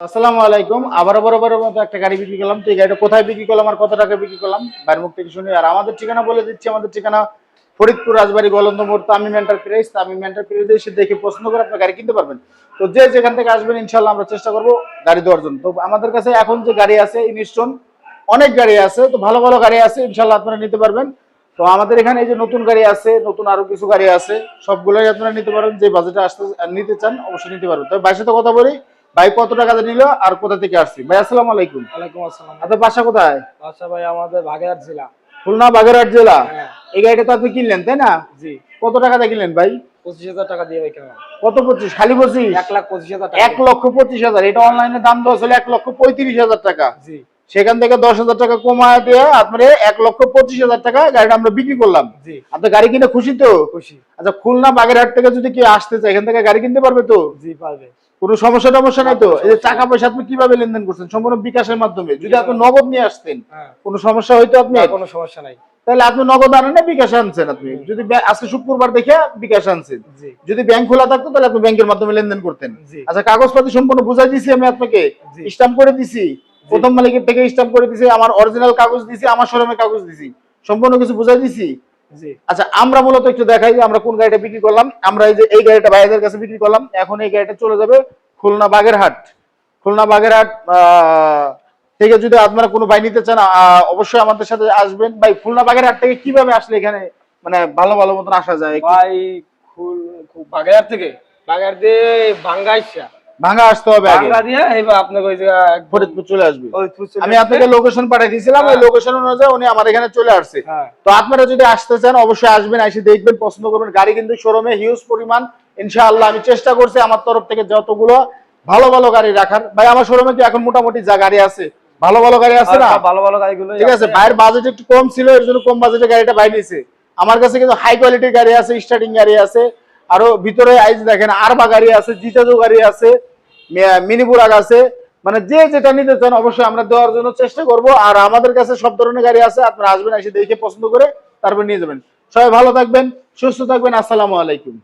আসসালামু আলাইকুম। আবারও বরাবরের মতো একটা গাড়ি বিক্রি করলাম। তো এই গাড়িটা কোথায় বিক্রি করলাম আর কত টাকা বিক্রি করলাম বাইরের মুখ থেকে শুনি। আর আমাদের ঠিকানা বলে দিচ্ছি, আমাদের ঠিকানা ফরিদপুর রাজবাড়ী গলন্দ মোড়, তামিম এন্টারপ্রাইজ। তামিম এন্টারপ্রাইজে এসে দেখে পছন্দ করে আপনার গাড়ি কিনতে পারবেন। তো যে যেখান থেকে আসবেন ইনশাল্লাহ আমরা চেষ্টা করবো গাড়ি দেওয়ার জন্য। তো আমাদের কাছে এখন যে গাড়ি আছে ইনস্টন অনেক গাড়ি আছে, তো ভালো ভালো গাড়ি আছে, ইনশাল্লাহ আপনারা নিতে পারবেন। তো আমাদের এখানে এই যে নতুন গাড়ি আছে, নতুন আরো কিছু গাড়ি আছে, সবগুলোই আপনারা নিতে পারবেন। যে বাজেটে আসতে নিতে চান অবশ্যই নিতে পারবেন। তবে ভাইয়ের সাথে কথা বলি, ভাই কত টাকা নিল আর কোথা থেকে আসছি। ভাই আসসালামু আলাইকুম। ওয়ালাইকুম আসসালাম। আপনার বাসা কোথায়? আচ্ছা ভাই, আমাদের বাগেরহাট জেলা। খুলনা বাগেরহাট জেলা। হ্যাঁ। এই গাড়িটা তো আপনি কিনলেন তাই না? জি। কত টাকাতে কিনলেন ভাই? 25,000 টাকা দিয়ে ভাই কেনা। কত 25? খালি 25? 1,25,000 টাকা। 1,25,000। এটা অনলাইনে দাম দেওয়া ছিল 1,35,000 টাকা। জি। সেখান থেকে 10,000 টাকা কমায় দিয়ে আপনার 1,25,000 টাকা গাড়িটা আমরা বিক্রি করলাম। জি। আপনি গাড়ি কিনে খুশি তো? খুশি। আচ্ছা, খুলনা বাগেরহাট থেকে যদি কেউ আসতে চায় এখান থেকে গাড়ি কিনতে পারবে তো? জি পারবে। কোনো সমস্যা টমস্যা নাই তো? এই যে টাকা পয়সা আপনি কিভাবে লেনদেন করছেন? সম্পূর্ণ বিকাশের মাধ্যমে। যদি আপনি নগদ নিয়ে আসতেন হ্যাঁ। কোনো সমস্যা হইতো আপনি? কোনো সমস্যা নাই। তাহলে আপনি নগদ আনেন না বিকাশ আনছেন? আপনি যদি আজকে শুক্রবার দেখে বিকাশ আনছেন, জি। যদি ব্যাংক খোলা থাকতো তাহলে আপনি ব্যাংকের মাধ্যমে লেনদেন করতেন। জি। আচ্ছা, কাগজপাতি সম্পূর্ণ বুঝাই দিছি আমি আপনাকে, জি। স্টাম্প করে দিছি, প্রথম মালিকের থেকে স্টাম্প করে দিছি, আমার অরিজিনাল কাগজ দিছি, আমার শোরুমের কাগজ দিছি, সম্পূর্ণ কিছু বুঝাই দিছি। জি। আচ্ছা, আমরা মূলত একটু দেখাই যে আমরা কোন গাড়িটা বিক্রি করলাম। আমরা এই যে এই গাড়িটা ভাইদের কাছে বিক্রি করলাম। এখন এই গাড়িটা চলে যাবে খুলনা বাগেরহাট। খুলনা বাগেরহাট থেকে যদি আপনারা কোনো ভাই নিতে চান অবশ্যই আমাদের সাথে আসবেন। ভাই খুলনা বাগেরহাট থেকে কিভাবে আসলে এখানে মানে ভালো ভালো মতন আসা যায়? ভাই বাগেরহাট থেকে বাগেরহাট দিয়ে ভাঙ্গাইছা ভাঙা আসতে হবে আগে, ভাঙ্গা দিয়ে এইবার আপনাকে ওই জায়গা ফরিদপুর চলে আসবে। ফরিদপুর চলে আমি আসবে। আপনাকে লোকেশন পাঠিয়ে দিয়েছিলাম, ওই লোকেশন অনুযায়ী উনি আমার এখানে চলে আসছে। হ্যাঁ। তো আপনারা যদি আসতে চান অবশ্যই আসবেন, এসে দেখবেন, পছন্দ করবেন। গাড়ি কিন্তু শোরুমে হিউজ পরিমাণ ইনশাআল্লাহ। আমি চেষ্টা করছি আমার তরফ থেকে যতগুলো ভালো ভালো গাড়ি রাখার। ভাই আমার শোরুমে কি এখন মোটামুটি যা গাড়ি আছে ভালো ভালো গাড়ি আছে না? ভালো ভালো গাড়িগুলো ঠিক আছে। ভাইয়ের বাজেট একটু কম ছিল, এর জন্য কম বাজেটে গাড়িটা ভাই নিয়েছে। আমার কাছে কিন্তু হাই কোয়ালিটির গাড়ি আছে, স্টার্টিং গাড়ি আছে, আরো ভিতরে আইজ দেখেন আরবা গাড়ি আছে, জিতাজো গাড়ি আছে, মিনি বুরাক আছে। মানে যে যেটা নিতে চান অবশ্যই আমরা দেওয়ার জন্য চেষ্টা করব। আর আমাদের কাছে সব ধরনের গাড়ি আছে, আপনারা আসবেন, এসে দেখে পছন্দ করে তারপর নিয়ে যাবেন। সবাই ভালো থাকবেন, সুস্থ থাকবেন। আসসালামু আলাইকুম।